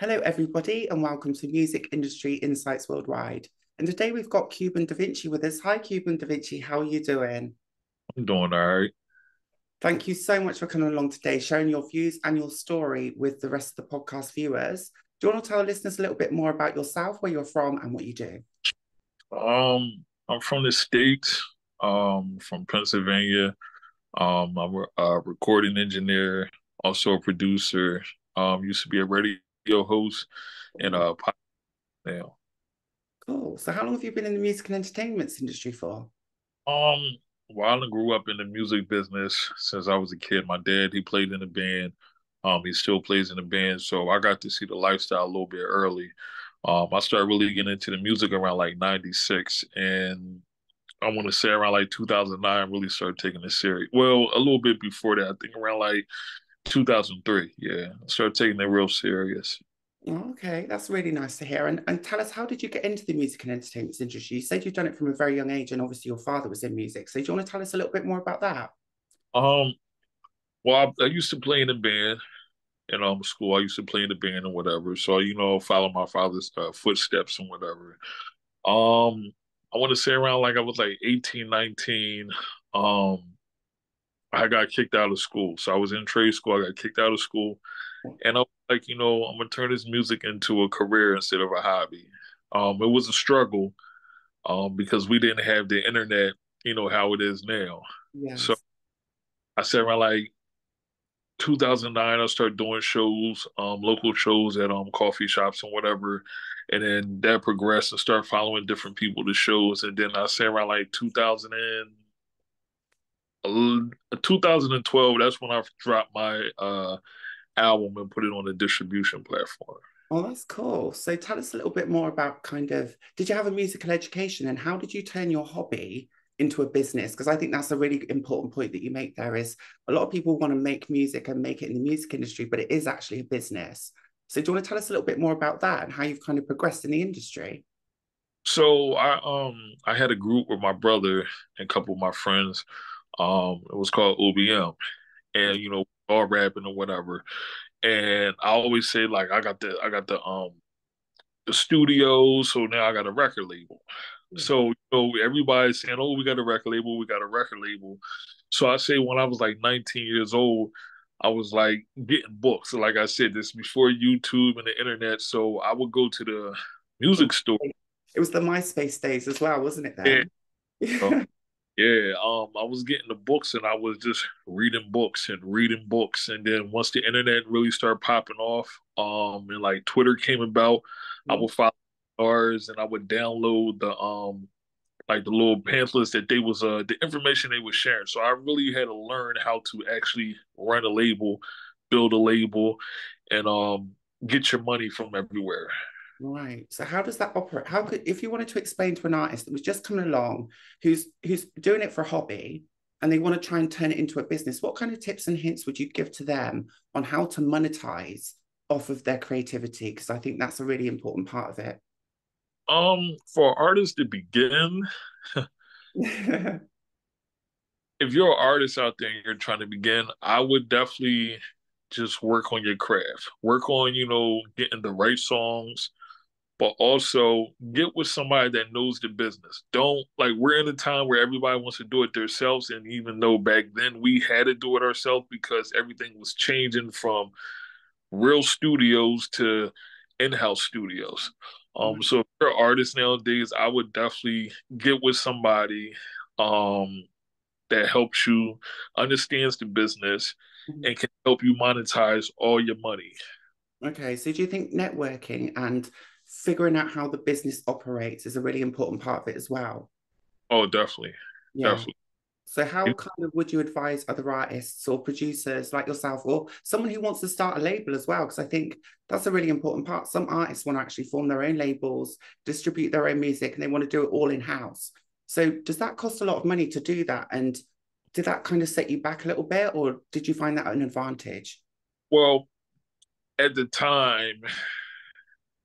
Hello, everybody, and welcome to Music Industry Insights Worldwide. And today we've got Cuban Davinci with us. Hi, Cuban Davinci. How are you doing? I'm doing all right. Thank you so much for coming along today, sharing your views and your story with the rest of the podcast viewers. Do you want to tell listeners a little bit more about yourself, where you're from, and what you do? I'm from the States, from Pennsylvania. I'm a recording engineer, also a producer. Used to be a radio host and Oh, a podcast now. cool. So, how long have you been in the music and entertainment industry for? Um, while I grew up in the music business since I was a kid. My dad, he played in a band. He still plays in a band, so I got to see the lifestyle a little bit early. I started really getting into the music around like '96, and I want to say around like 2009, really started taking it serious. Well, a little bit before that, I think around like 2003. Yeah, I started taking it real serious. Oh, okay, that's really nice to hear. And tell us, how did you get into the music and entertainment industry? You said you've done it from a very young age, and obviously your father was in music. So, do you want to tell us a little bit more about that? Um, well, I used to play in a band in school. I used to play in the band and whatever. So follow my father's footsteps and whatever. Um, I want to say around like I was like 18, 19. Um, I got kicked out of school. So I was in trade school. I got kicked out of school. And I was like, I'm gonna turn this music into a career instead of a hobby. It was a struggle, because we didn't have the internet, how it is now. So Yes. I said around like 2009, I started doing shows, local shows at coffee shops and whatever. And then that progressed and started following different people to shows. And then I say around like 2012, that's when I dropped my album and put it on a distribution platform. Oh, that's cool. So tell us a little bit more about did you have a musical education and how did you turn your hobby into a business? Because I think that's a really important point that you make there is a lot of people want to make music and make it in the music industry, but it is actually a business. So do you want to tell us a little bit more about that and how you've kind of progressed in the industry? So I had a group with my brother and a couple of my friends. It was called OBM, and all rapping or whatever. And I always say like I got the studio, so now I got a record label. Yeah. So everybody's saying, "Oh, we got a record label, we got a record label." So I say when I was like 19 years old, I was like getting books. So like I said, this before YouTube and the internet. So I would go to the The music store. It was the MySpace days as well, wasn't it Yeah, then? yeah. I was getting the books and I was just reading books and reading books. And then once the internet really started popping off, and like Twitter came about, I would follow stars and I would download the like the little pamphlets that they was the information they was sharing. So I really had to learn how to actually run a label, build a label, and get your money from everywhere. Right. So how does that operate? How could, if you wanted to explain to an artist that was just coming along, who's doing it for a hobby, and they want to try and turn it into a business, what kind of tips and hints would you give to them on how to monetize off of their creativity? Because I think that's a really important part of it. For artists to begin, if you're an artist out there and you're trying to begin, I would definitely just work on your craft. Work on, getting the right songs, but also get with somebody that knows the business. Don't like we're in a time where everybody wants to do it themselves, and even though back then we had to do it ourselves because everything was changing from real studios to in-house studios. So if you're an artist nowadays, I would definitely get with somebody um that helps you, understands the business, and can help you monetize all your money. Okay, so do you think networking and figuring out how the business operates is a really important part of it as well? Oh, definitely, Yeah. definitely. So how kind of would you advise other artists or producers like yourself or someone who wants to start a label as well? Because I think that's a really important part. Some artists want to actually form their own labels, distribute their own music, and they want to do it all in-house. So does that cost a lot of money to do that? And did that kind of set you back a little bit, or did you find that an advantage? Well, at the time,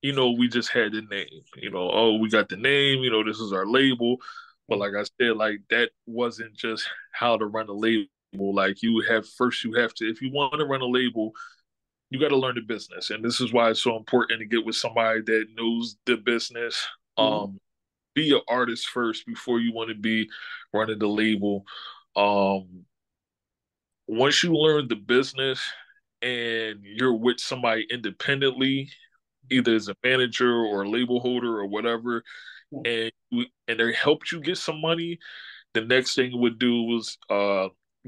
we just had the name. Oh, we got the name. This is our label. But Yeah. like I said, like that wasn't just how to run a label. Like you have to, if you want to run a label, you got to learn the business, and this is why it's so important to get with somebody that knows the business. Mhm. Be an artist first before you want to be running the label. Um, Once you learn the business and you're with somebody independently, either as a manager or a label holder or whatever, Yeah. and they helped you get some money, the next thing you would do was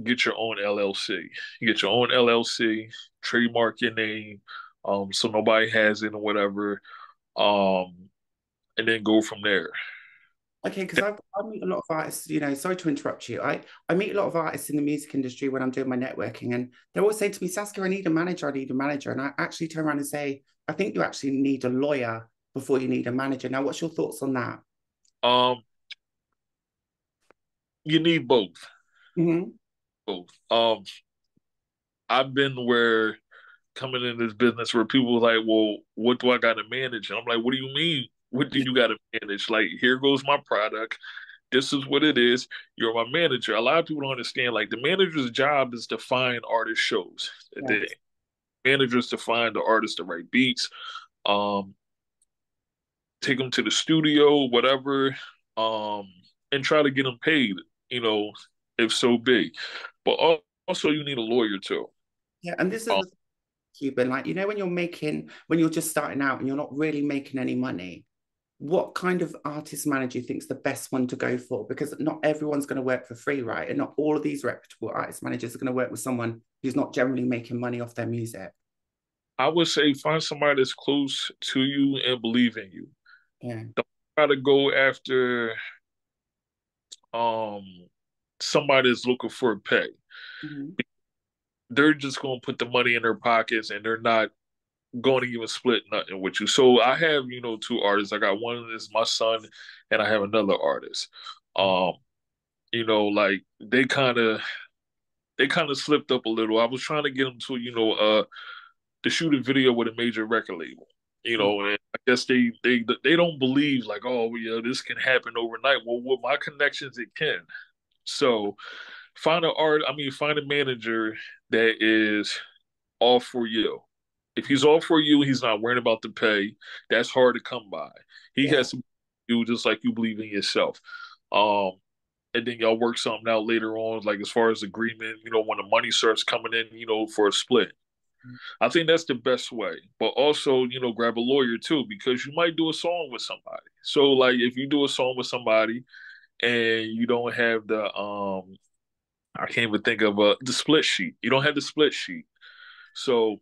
get your own LLC. You get your own LLC, trademark your name, so nobody has it or whatever, um, and then go from there. Okay, because I meet a lot of artists, sorry to interrupt you. I meet a lot of artists in the music industry when I'm doing my networking, and they always say to me, Saskia, I need a manager, I need a manager. And I actually turn around and say, I think you actually need a lawyer before you need a manager. Now, what's your thoughts on that? Um, you need both. Hmm. Both. I've been where coming in this business where people are like, well, what do I got to manage? And I'm like, what do you mean? What do you got to manage? Like, here goes my product. This is what it is. You're my manager. A lot of people don't understand. Like, the manager's job is to find artist shows. The Yes. manager's to find the artist to write beats, um, take them to the studio, whatever, um, and try to get them paid. You know, if so be. But also, you need a lawyer too. Yeah, and this is Um, the thing, Cuban, like, when you're just starting out and you're not really making any money, what kind of artist manager you think is the best one to go for? Because not everyone's going to work for free, right? And not all of these reputable artist managers are going to work with someone who's not generally making money off their music. I would say find somebody that's close to you and believe in you. Yeah. Don't try to go after um somebody that's looking for a pay. Mhm. They're just gonna put the money in their pockets and they're not going to even split nothing with you. So I have, two artists. I got one that's my son and I have another artist. Um, like they kind of slipped up a little. I was trying to get them to shoot a video with a major record label. Yeah. And I guess they don't believe like, oh yeah, this can happen overnight. Well, with my connections, it can. So find a manager that is all for you. If he's all for you, he's not worrying about the pay. That's hard to come by. He Yeah. has to do just like you believe in yourself. Um, and then y'all work something out later on, like as far as agreement, when the money starts coming in, for a split. I think that's the best way. But also, grab a lawyer too, because you might do a song with somebody. So like if you do a song with somebody and you don't have I can't even think of the split sheet. You don't have the split sheet. So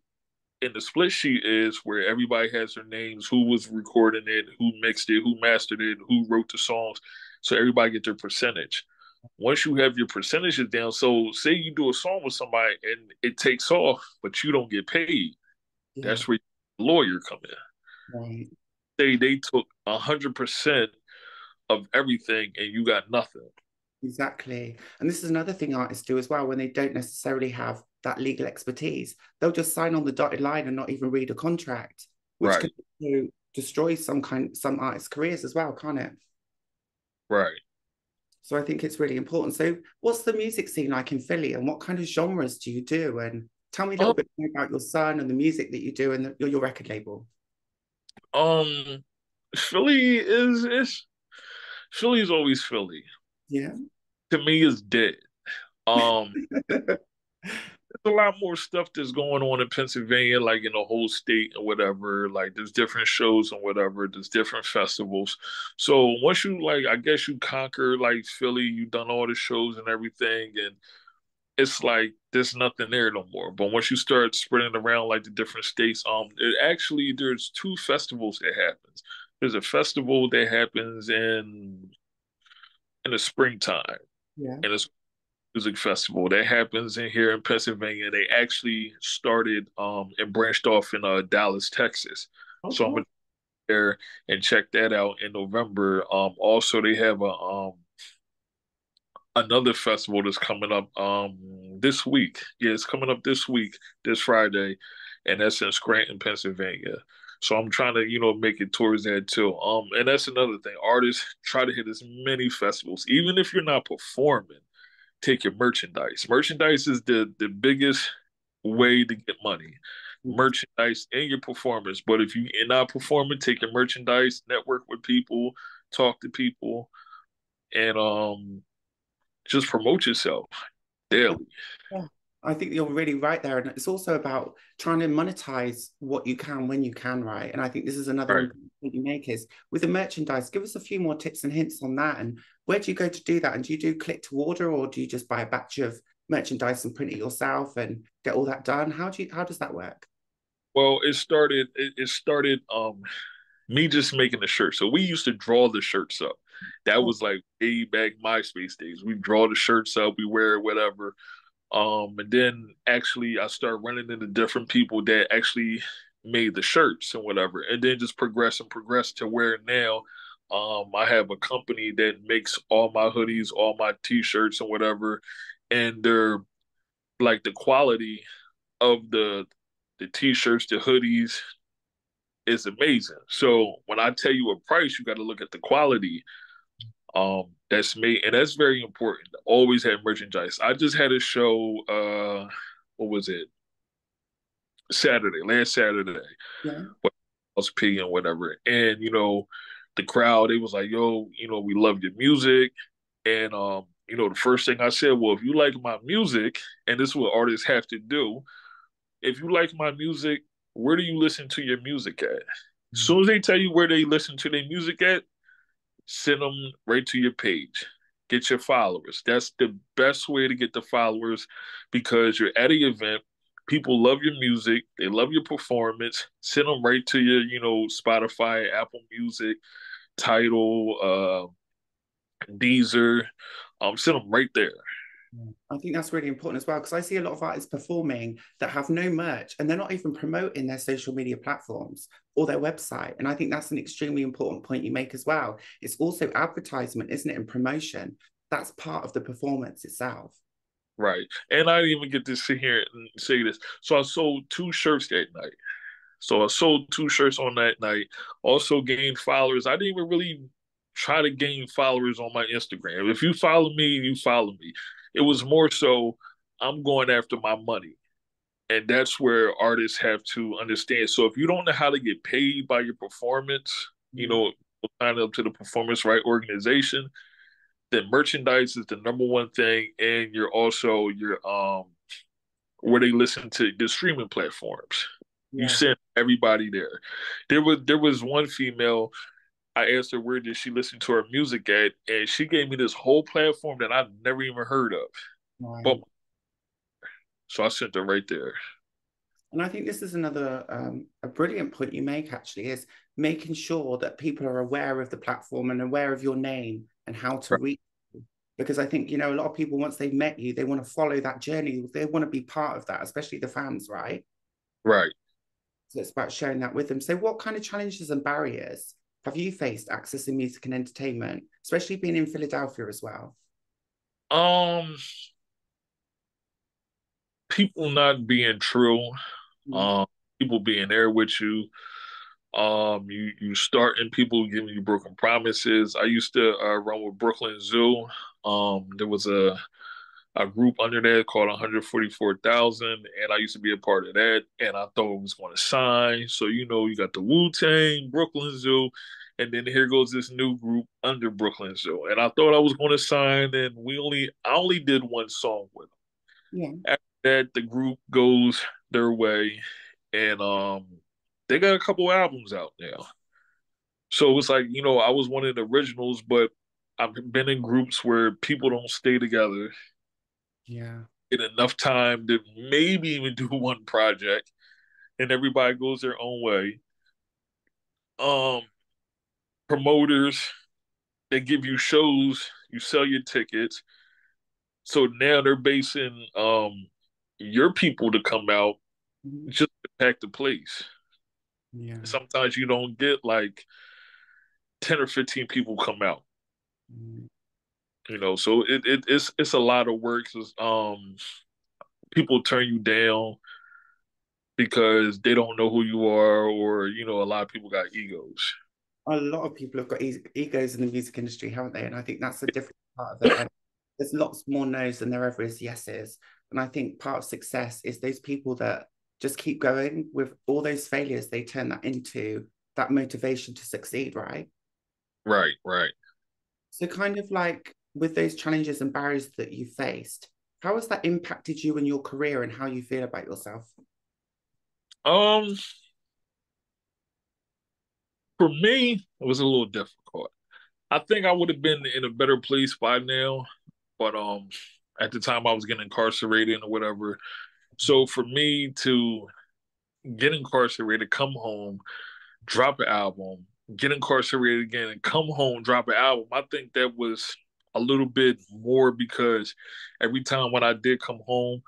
in the split sheet is where everybody has their names, who was recording it, who mixed it, who mastered it, who wrote the songs. So everybody get their percentage. Once you have your percentages down, so say you do a song with somebody and it takes off, but you don't get paid. Yeah. That's where the lawyer come in. Right. They took 100% of everything and you got nothing. Exactly. And this is another thing artists do as well when they don't necessarily have that legal expertise. They'll just sign on the dotted line and not even read a contract, which can Right, destroy some artists' careers as well, can't it? right. So I think it's really important. So what's the music scene like in Philly and what kind of genres do you do? And tell me a little Um, bit more about your son and the music that you do and your record label. um, Philly's always Philly. Yeah. To me, is dead. Um, there's a lot more stuff that's going on in Pennsylvania, like in the whole state and whatever. Like there's different shows and whatever. There's different festivals. So once you like, I guess you conquer like Philly, you've done all the shows and everything, and it's like there's nothing there no more. But once you start spreading around like the different states, there's two festivals that happens. There's a festival that happens in the springtime, Yeah. and it's music festival that happens in here in Pennsylvania. They actually started and branched off in Dallas, Texas. Oh, So I'm cool. gonna go there and check that out in November. Also they have a another festival that's coming up this week. Yeah, it's coming up this week, this Friday, and that's in Scranton, Pennsylvania. So I'm trying to, make it towards that too. And that's another thing. Artists try to hit as many festivals, even if you're not performing. Take your merchandise. Merchandise is the biggest way to get money. merchandise and your performance. But if you're not performing, take your merchandise, network with people, talk to people, and just promote yourself daily. Yeah, I think you're really right there. And it's also about trying to monetize what you can when you can, right? And I think this is another Right. important point you make is with the merchandise, give us a few more tips and hints on that. And where do you go to do that? And do you do click to order or do you just buy a batch of merchandise and print it yourself and get all that done? How does that work? Well, it started me just making the shirt. So we used to draw the shirts up. That Oh, was like way back MySpace days. We draw the shirts up, we wear it, whatever. And then actually I started running into different people that actually made the shirts and whatever. And then just progress and progress to where now I have a company that makes all my hoodies, all my t-shirts and whatever. And they're like the quality of the t-shirts, the hoodies is amazing. So when I tell you a price, you got to look at the quality that's made, and that's very important. Always have merchandise. I just had a show, what was it? Last Saturday, yeah. what else P and whatever. And the crowd, it was like, yo, we love your music. And the first thing I said, well, if you like my music, and this is what artists have to do, if you like my music, where do you listen to your music at? As soon as they tell you where they listen to their music at, send them right to your page. Get your followers. That's the best way to get the followers because you're at an event. People love your music. They love your performance. Send them right to your, Spotify, Apple Music, Tidal, Deezer. Send them right there. I think that's really important as well because I see a lot of artists performing that have no merch and they're not even promoting their social media platforms or their website. And I think that's an extremely important point you make as well. It's also advertisement, isn't it? And promotion. That's part of the performance itself. Right. And I didn't even get to sit here and say this. So I sold two shirts that night. So I sold two shirts on that night. Also gained followers. I didn't even really try to gain followers on my Instagram. If you follow me, you follow me. It was more so I'm going after my money. And that's where artists have to understand. So if you don't know how to get paid by your performance, sign up to the Performance Right organization, then merchandise is the number one thing. And you're also your where they listen to the streaming platforms. You Yeah. send everybody there. There was one female. I asked her where did she listen to her music at, and she gave me this whole platform that I've never even heard of. But Right. so I sent her right there. And I think this is another a brilliant point you make actually is making sure that people are aware of the platform and aware of your name and how to Right, reach you. Because I think, a lot of people, once they've met you, they want to follow that journey. They want to be part of that, especially the fans, right? right. So it's about sharing that with them. So what kind of challenges and barriers have you faced accessing music and entertainment, especially being in Philadelphia as well? Um, People not being true. Mm. Um, People being there with you. You starting people giving you broken promises. I used to run with Brooklyn Zoo. There was a group under there called 144,000, and I used to be a part of that. And I thought it was going to sign. So you got the Wu Tang, Brooklyn Zoo, and then here goes this new group under Brooklyn Zoo. And I thought I was going to sign, and I only did one song with Yeah. them. After that, the group goes their way, and they got a couple albums out now. So it was like I was one of the originals, but I've been in groups where people don't stay together Yeah. in enough time to maybe even do one project, and everybody goes their own way. Um, Promoters, they give you shows, you sell your tickets. So now they're basing your people to come out Mhm. just to pack the place. Yeah. Sometimes you don't get like 10 or 15 people come out. Mm. So it's a lot of work. 'Cause, people turn you down because they don't know who you are, or a lot of people got egos. A lot of people have got egos in the music industry, haven't they? And I think that's a different part of it. And there's lots more no's than there ever is yeses. And I think part of success is those people that just keep going with all those failures. They turn that into that motivation to succeed, right? Right, right. So kind of like with those challenges and barriers that you faced, how has that impacted you in your career and how you feel about yourself? Um, for me, it was a little difficult. I think I would have been in a better place by now, but at the time I was getting incarcerated or whatever. So for me to get incarcerated, come home, drop an album, get incarcerated again, and come home, drop an album, I think that was a little bit more because every time when I did come home,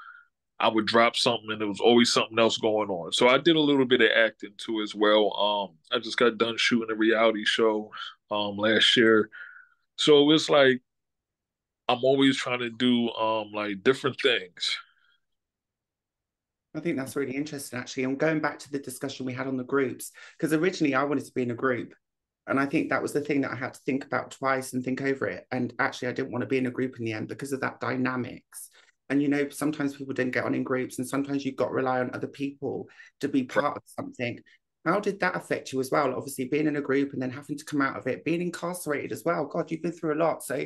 I would drop something and there was always something else going on. So I did a little bit of acting too as well. I just got done shooting a reality show last year. So it's like I'm always trying to do like different things. I think that's really interesting, actually. I'm going back to the discussion we had on the groups, because originally I wanted to be in a group. And I think that was the thing that I had to think about twice and think over it. And actually, I didn't want to be in a group in the end because of that dynamics. And, you know, sometimes people didn't get on in groups, and sometimes you've got to rely on other people to be Right. part of something. How did that affect you as well? Obviously, being in a group and then having to come out of it, being incarcerated as well. God, you've been through a lot. So,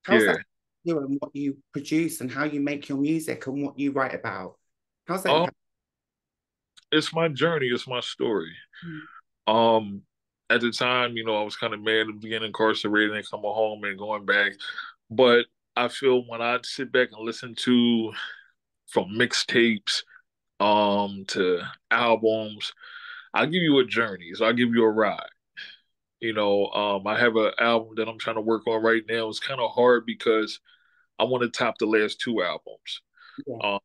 how's that Yeah. you and what you produce and how you make your music and what you write about? How's that Um, impact? it's my journey, it's my story. Mm. Um, at the time, I was kind of mad at being incarcerated and coming home and going back. But I feel when I sit back and listen to from mixtapes to albums, I'll give you a journey. So I'll give you a ride. I have an album that I'm trying to work on right now. It's kind of hard because I want to top the last two albums. Yeah. Um,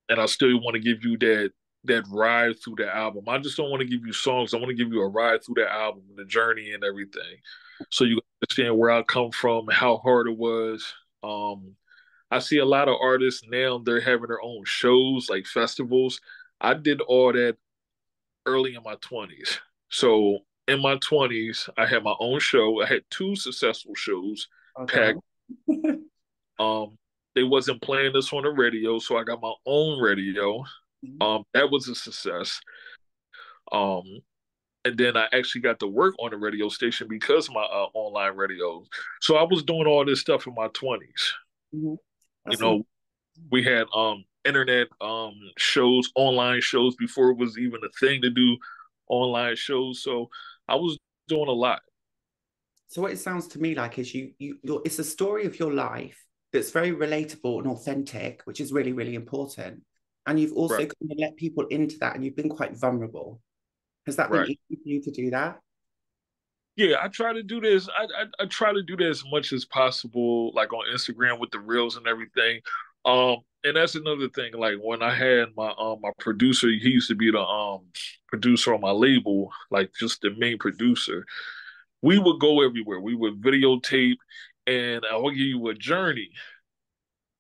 and I still want to give you that ride through the album. I just don't want to give you songs. I want to give you a ride through the album and the journey and everything. So you understand where I come from, how hard it was. Um, I see a lot of artists now, they're having their own shows, like festivals. I did all that early in my 20s. So in my 20s, I had my own show. I had two successful shows Well packed. done. Um, they wasn't playing this on the radio, so I got my own radio. That was a success. Um, and then I actually got to work on the radio station because of my online radio. So I was doing all this stuff in my 20s. Mhm. You That's know, we had internet shows, online shows before it was even a thing to do online shows. So I was doing a lot. so what it sounds to me like is it's a story of your life that's very relatable and authentic, which is really, really important. And you've Right, also kind of let people into that and you've been quite vulnerable. Has that been right. easy for you to do that? Yeah, I try to do this. I try to do that as much as possible, like on Instagram with the reels and everything. And that's another thing. Like when I had my producer, he used to be the producer on my label, like just the main producer. We would go everywhere. We would videotape, and I would give you a journey.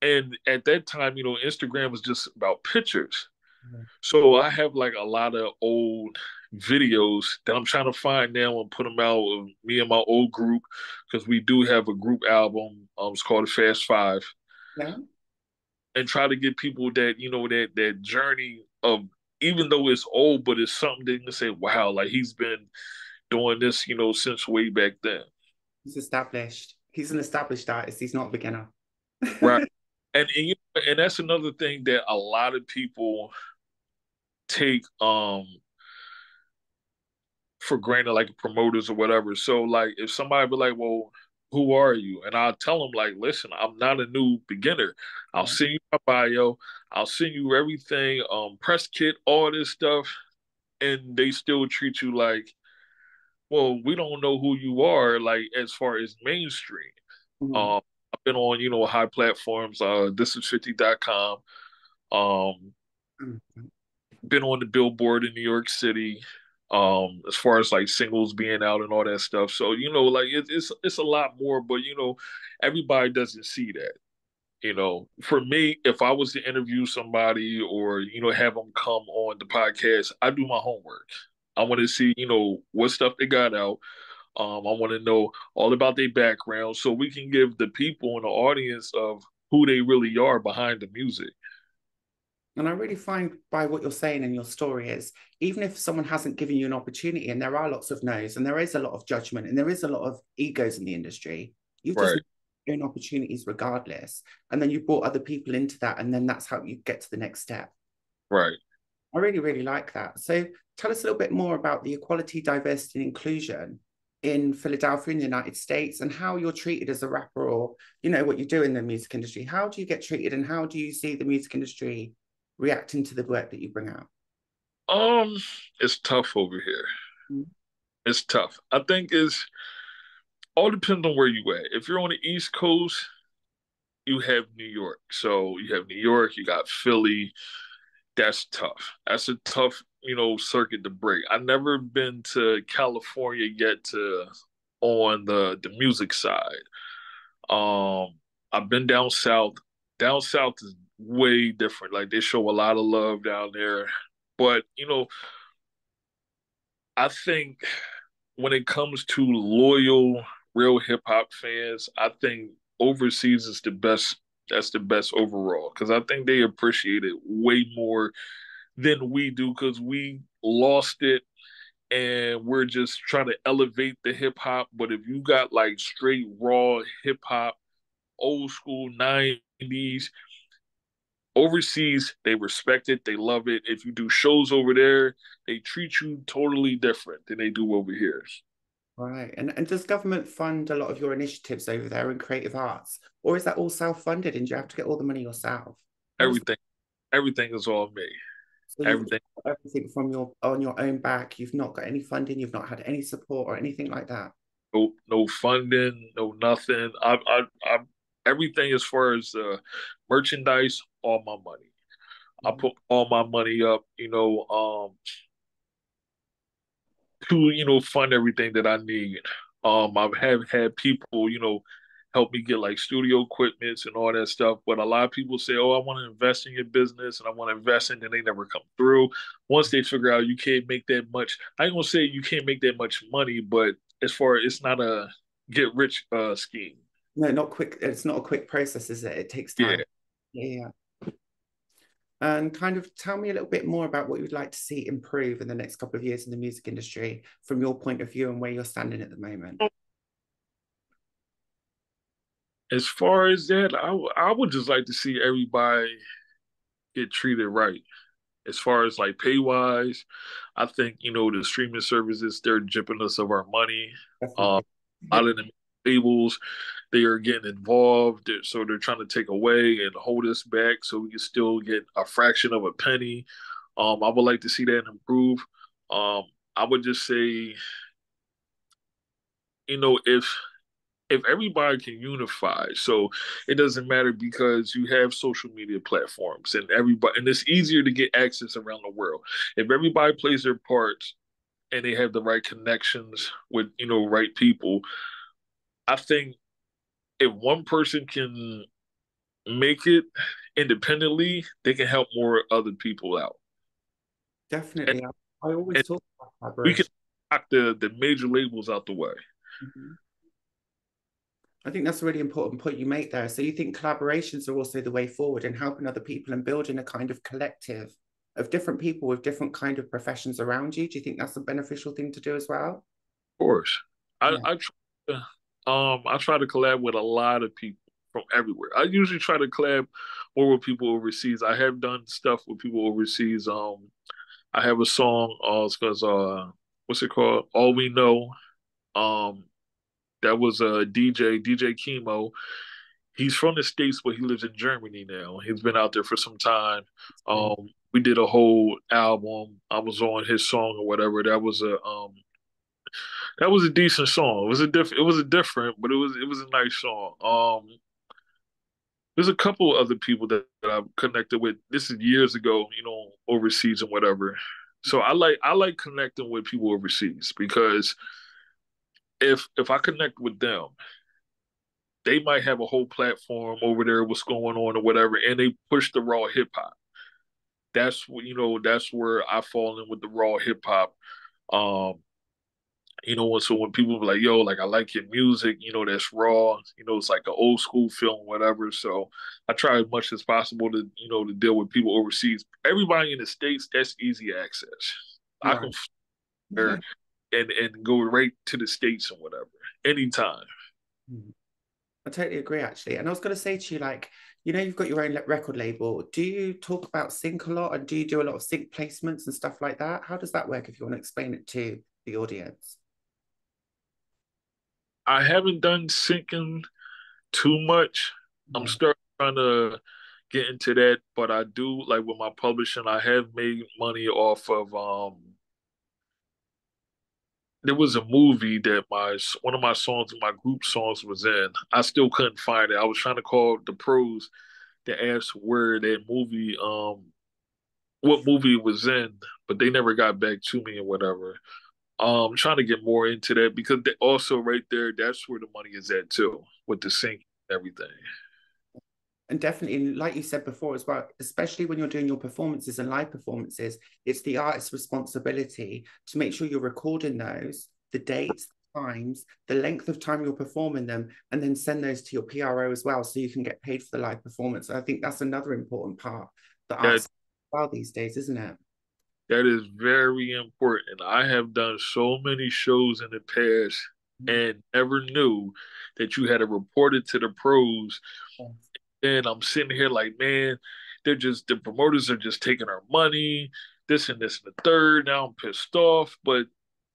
And at that time, Instagram was just about pictures. Mhm. So I have like a lot of old videos that I'm trying to find now and put them out with me and my old group because we do have a group album. It's called the Fast Five, Yeah. and try to get people that that journey of even though it's old, but it's something they can say, wow, like he's been doing this, since way back then. He's established. He's an established artist. He's not a beginner. Right. And that's another thing that a lot of people take for granted, like promoters or whatever. So like if somebody be like, well, who are you? And I'll tell them like, listen, I'm not a new beginner. I'll Yeah. send you my bio. I'll send you everything, press kit, all this stuff. And they still treat you like, well, we don't know who you are, like as far as mainstream. Mhm. Um, I've been on, high platforms, thisis50.com. Um, Mhm. been on the billboard in New York City, as far as like singles being out and all that stuff. So like it's a lot more, but everybody doesn't see that. For me, if I was to interview somebody or have them come on the podcast, I do my homework. I want to see what stuff they got out. I want to know all about their background so we can give the people in the audience of who they really are behind the music. And I really find by what you're saying in your story is even if someone hasn't given you an opportunity, and there are lots of no's, and there is a lot of judgment, and there is a lot of egos in the industry, you've just Right, own opportunities regardless. And then you brought other people into that, and then that's how you get to the next step. right. I really, really like that. So tell us a little bit more about the equality, diversity, and inclusion in Philadelphia in the United States and how you're treated as a rapper or, what you do in the music industry. How do you get treated and how do you see the music industry reacting to the work that you bring out? Um, it's tough over here. Mm. It's tough. I think it's all depends on where you at. If you're on the East Coast, you have New York. So you have New York, you got Philly. That's tough. That's a tough, circuit to break. I've never been to California yet to on the music side. I've been down south. Down south is way different. Like they show a lot of love down there. But, I think when it comes to loyal, real hip hop fans, I think overseas is the best. That's the best overall because I think they appreciate it way more than we do because we lost it and we're just trying to elevate the hip hop. But if you got like straight raw hip hop, old school 90s, overseas, they respect it, they love it. If you do shows over there, they treat you totally different than they do over here. Right. And does government fund a lot of your initiatives over there in creative arts? Or is that all self-funded and do you have to get all the money yourself? How does Everything, everything is all me. so you've Everything. got everything from your on your own back, you've not got any funding, you've not had any support or anything like that? No funding, no nothing. I everything as far as merchandise, all my money. I Mhm. put all my money up, to fund everything that I need. I have had people, help me get like studio equipments and all that stuff. But a lot of people say, "Oh, I want to invest in your business and I want to invest in," and they never come through. Once they figure out you can't make that much, I ain't gonna say you can't make that much money, but as far it's not a get rich scheme. No, not quick. It's not a quick process, is it? It takes Yeah, time. Yeah. And kind of tell me a little bit more about what you'd like to see improve in the next couple of years in the music industry from your point of view and where you're standing at the moment. as far as that, I would just like to see everybody get treated right. As far as like pay wise, I think the streaming services they're gypping us of our money. Um, Definitely. a lot of the labels they are getting involved, so they're trying to take away and hold us back so we can still get a fraction of a penny. I would like to see that improve. Um, I would just say, if everybody can unify, so it doesn't matter because you have social media platforms and everybody, and it's easier to get access around the world. If everybody plays their parts and they have the right connections with right people, I think if one person can make it independently, they can help more other people out, and, Definitely. I always and talk about we can collaboration. knock the major labels out the way. Mhm. I think that's a really important point you make there. So you think collaborations are also the way forward in helping other people and building a kind of collective of different people with different kind of professions around you? Do you think that's a beneficial thing to do as well? Of course, I Yeah. I try I try to collab with a lot of people from everywhere. I usually try to collab more with people overseas. I have done stuff with people overseas. I have a song. It's because what's it called? All We Know. Um, that was a DJ Chemo. He's from the States, but he lives in Germany now. He's been out there for some time. We did a whole album. I was on his song or whatever. That was a decent song. It was a different, but it was a nice song. There's a couple other people that I've connected with. This is years ago, overseas and whatever. So I like connecting with people overseas because if I connect with them, they might have a whole platform over there, what's going on or whatever, and they push the raw hip hop. That's where I fall in with the raw hip hop. Um, So when people be like, yo, like I like your music, that's raw, it's like an old school film, whatever. So I try as much as possible to deal with people overseas. Everybody in the States, that's easy access. I Right. can fare and go right to the States and whatever, anytime. Mhm. I totally agree, actually. And I was going to say to you, like, you've got your own record label. Do you talk about sync a lot and do you do a lot of sync placements and stuff like that? How does that work if you want to explain it to the audience? I haven't done syncing too much. I'm Yeah. starting trying to get into that, but I do like with my publishing, I have made money off of there was a movie that my one of my songs, my group songs was in. I still couldn't find it. I was trying to call the pros to ask where that movie what movie it was in, but they never got back to me or whatever. Trying to get more into that because they also right there, that's where the money is at too, with the sync and everything. And definitely, like you said before as well, especially when you're doing your performances and live performances, it's the artist's responsibility to make sure you're recording those, the dates, the times, the length of time you're performing them, and then send those to your PRO as well so you can get paid for the live performance. I think that's another important part that That artists well these days, isn't it? that is very important. I have done so many shows in the past and never knew that you had to report it to the pros. And I'm sitting here like, man, the promoters are just taking our money, this and this and the third. Now I'm pissed off. But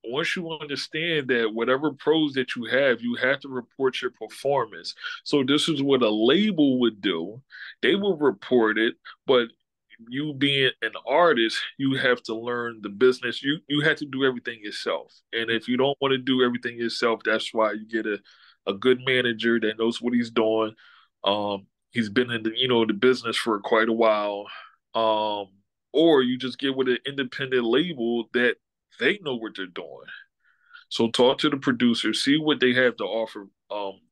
once you understand that whatever pros that you have to report your performance. So this is what a label would do. They will report it, but you being an artist, you have to learn the business. You have to do everything yourself. And if you don't want to do everything yourself, that's why you get a good manager that knows what he's doing. He's been in the business for quite a while. Um, or you just get with an independent label that they know what they're doing. So talk to the producer, see what they have to offer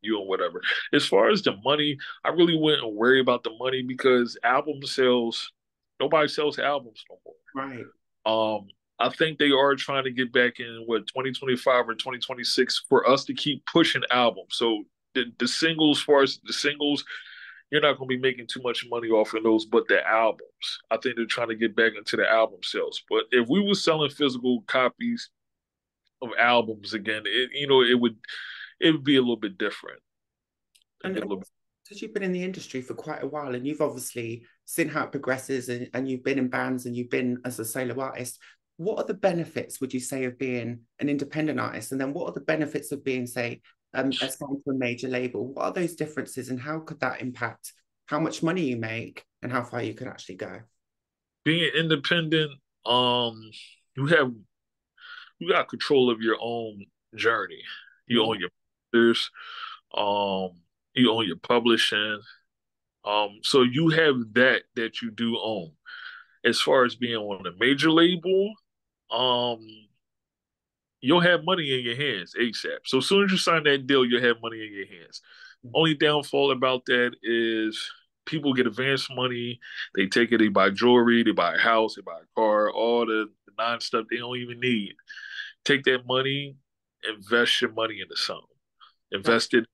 you and whatever. As far as the money, I really wouldn't worry about the money because album sales, nobody sells albums no more. Right. I think they are trying to get back in what 2025 or 2026 for us to keep pushing albums. So the singles, as far as the singles, you're not going to be making too much money off of those, but the albums. I think they're trying to get back into the album sales. But if we were selling physical copies of albums again, it would be a little bit different. It'd And be a little bit. because you've been in the industry for quite a while and you've obviously seen how it progresses and you've been in bands and you've been as a solo artist, what are the benefits, would you say, of being an independent artist? And then what are the benefits of being, say, assigned to a major label? What are those differences and how could that impact how much money you make and how far you can actually go? Being independent, um, you have you got control of your own journey. You Yeah. own your producers, um, you own your publishing. So you have that you do own. As far as being on a major label, um, you'll have money in your hands ASAP. So as soon as you sign that deal, you'll have money in your hands. Only downfall about that is people get advance money. They take it, they buy jewelry, they buy a house, they buy a car, all the non stuff they don't even need. Take that money, invest your money into something. That's Invest it,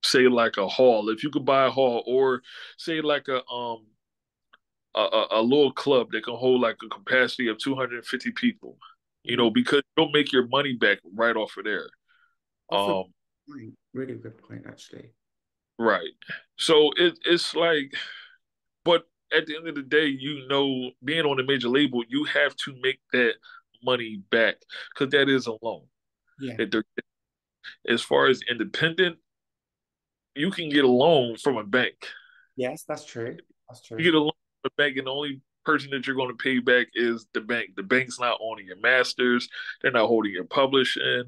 say like a hall. If you could buy a hall, or say like a little club that can hold like a capacity of 250 people. Because you'll make your money back right off of there. that's a Um, point. Really good point, actually. right. So it's like, but at the end of the day, being on a major label, you have to make that money back because that is a loan. Yeah. That they're, as far as independent, you can get a loan from a bank. Yes, that's true. That's You true. get a loan from a bank, and the only person that you're going to pay back is the bank. The bank's not owning your masters, they're not holding your publishing,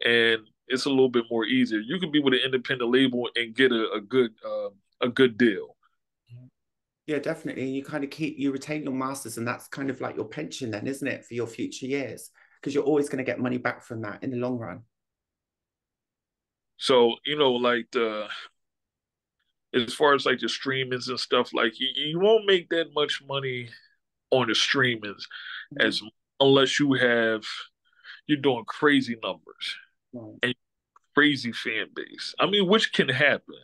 and it's a little bit more easier. You can be with an independent label and get a good deal. Yeah, definitely. You kind of you retain your masters, and that's kind of like your pension, then, isn't it, for your future years? Because you're always going to get money back from that in the long run. So, like as far as like the streamings and stuff, like you won't make that much money on the streamings Mhm. as unless you're doing crazy numbers. Right. and crazy fan base. I mean, which can happen,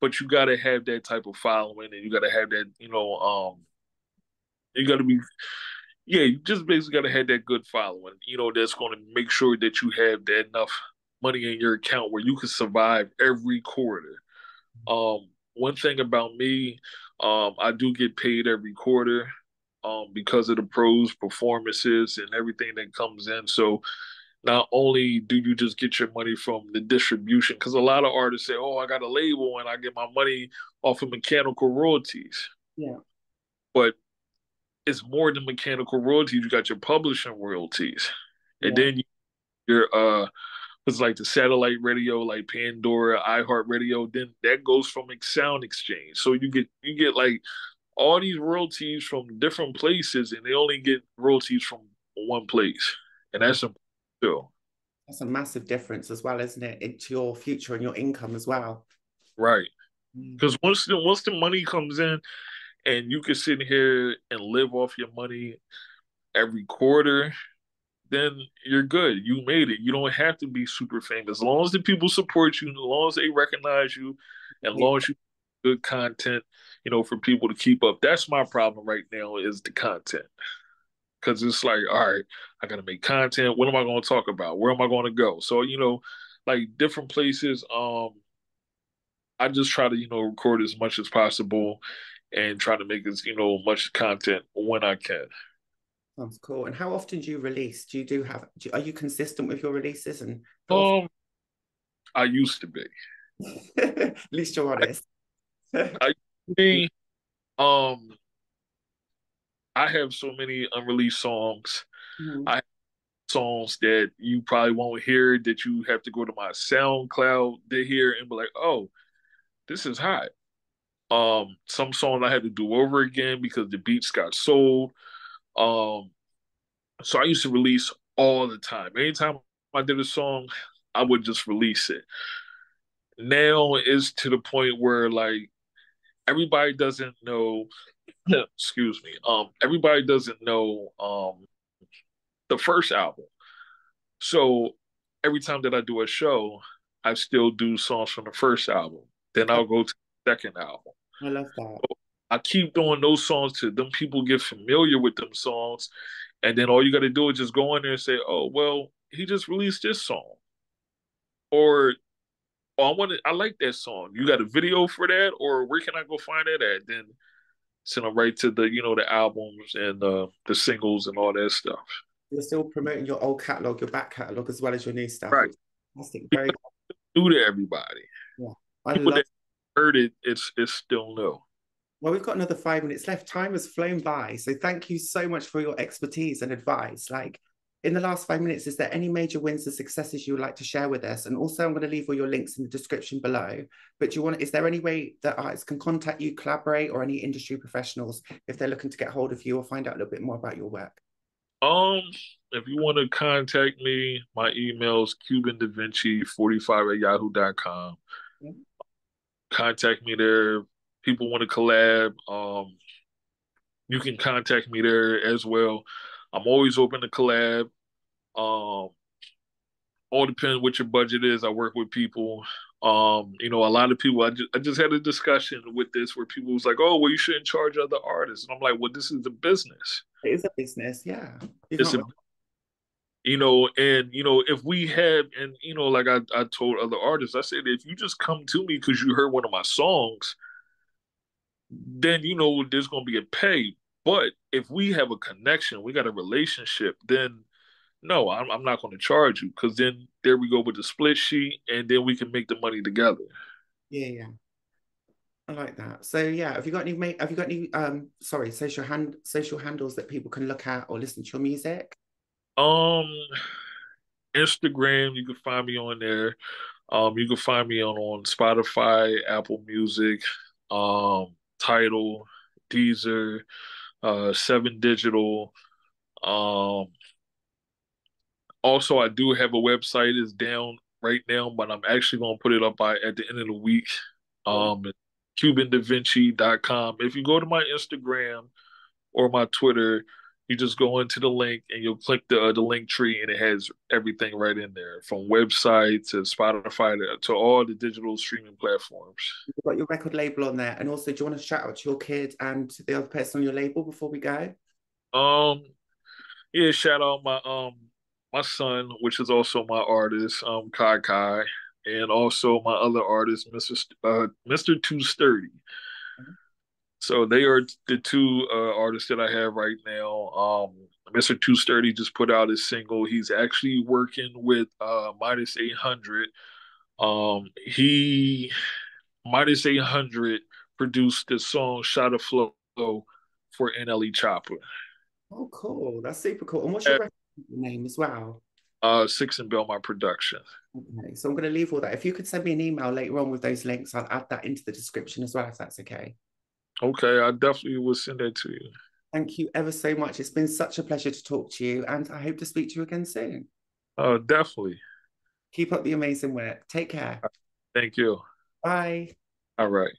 but you got to have that type of following, and you got to have that, you got to be, yeah, you just basically got to have that good following, that's going to make sure that you have that enough money in your account where you can survive every quarter. One thing about me, I do get paid every quarter, because of the pros performances and everything that comes in. So not only do you just get your money from the distribution, because a lot of artists say, "Oh, I got a label and I get my money off of mechanical royalties," Yeah. but it's more than mechanical royalties. You got your publishing royalties, and Yeah. then your it's like the satellite radio, like Pandora, iHeartRadio. Then that goes from sound exchange. So you get like all these royalties from different places, and they only get royalties from one place, and Wow. that's important too. That's a massive difference as well, isn't it? Into your future and your income as well. Right. Mm. Because once the money comes in, and you can sit here and live off your money every quarter, then you're good. You made it. You don't have to be super famous. As long as the people support you, as long as they recognize you, and as long as you good content, for people to keep up. That's my problem right now is the content. Because it's like, all right, I gotta make content. What am I gonna talk about? Where am I gonna go? So, like different places, I just try to, record as much as possible and try to make as, much content when I can. Sounds cool. And how often do you release? Are you consistent with your releases? And how often? Um, I used to be. At least you're honest. I me, um, I have so many unreleased songs. Mhm. I have songs that you probably won't hear that you have to go to my SoundCloud to hear and be like, oh, this is hot. Some songs I had to do over again because the beats got sold. Um, so I used to release all the time. Anytime I did a song, I would just release it. Now it's to the point where like everybody doesn't know, excuse me, everybody doesn't know the first album. So every time that I do a show, I still do songs from the first album. Then I I'll go to the second album. I love that. I keep doing those songs till them people get familiar with them songs. And then all you got to do is just go in there and say, oh, well, he just released this song. Or, oh, I like that song. You got a video for that? Or where can I go find that at? Then send them right to the albums and the singles and all that stuff. You're still promoting your old catalog, your back catalog, as well as your new stuff, Right. which is fantastic. Very, New to everybody. yeah. I People love. that heard it, it's still new. Well, we've got another 5 minutes left. Time has flown by. So thank you so much for your expertise and advice. Like in the last 5 minutes, is there any major wins and successes you would like to share with us? And also, I'm going to leave all your links in the description below. But is there any way that artists can contact you, collaborate, or any industry professionals if they're looking to get hold of you or find out a little bit more about your work? Um, if you want to contact me, my email is Cuban Davinci 45 at yahoo.com. Yeah. Contact me there. People want to collab. You can contact me there as well. I'm always open to collab. Um, all depends what your budget is. I work with people. A lot of people. I just had a discussion with this where people was like, "Oh, well, you shouldn't charge other artists," and I'm like, "Well, this is the business. It is a business. Yeah. You It's can't. a and if we have and like I told other artists, I said if you just come to me because you heard one of my songs, then there's gonna be a pay. But if we have a connection, we got a relationship, then no, I'm not gonna charge you because then there we go with the split sheet and then we can make the money together. Yeah, yeah. I like that. So yeah, have you got any sorry, social handles that people can look at or listen to your music? Um Instagram, you can find me on there. You can find me on Spotify, Apple Music, Tidal, Deezer, Seven Digital. Um, Also, I do have a website. It's down right now, but I'm actually gonna put it up by at the end of the week. Cool. CubanDavinci.com. If you go to my Instagram or my Twitter, You just go into the link and you'll click the link tree, and it has everything right in there, from website to Spotify to all the digital streaming platforms. You've got your record label on there. And also, do you want to shout out to your kid and the other person on your label before we go? Um, yeah, shout out my son, which is also my artist, Kai Kai, and also my other artist, Mr. Too Sturdy. So they are the two artists that I have right now. Mr. Too Sturdy just put out his single. He's actually working with Minus 800. He Minus 800 produced the song "Shot of Flow" for NLE Chopper. Oh, cool. That's super cool. And what's your record name as well? Six and Belmont Production. Okay, so I'm going to leave all that. If you could send me an email later on with those links, I'll add that into the description as well, if that's okay. Okay, I definitely will send that to you. Thank you ever so much. It's been such a pleasure to talk to you, and I hope to speak to you again soon. Definitely. Keep up the amazing work. Take care. Thank you. Bye. All right.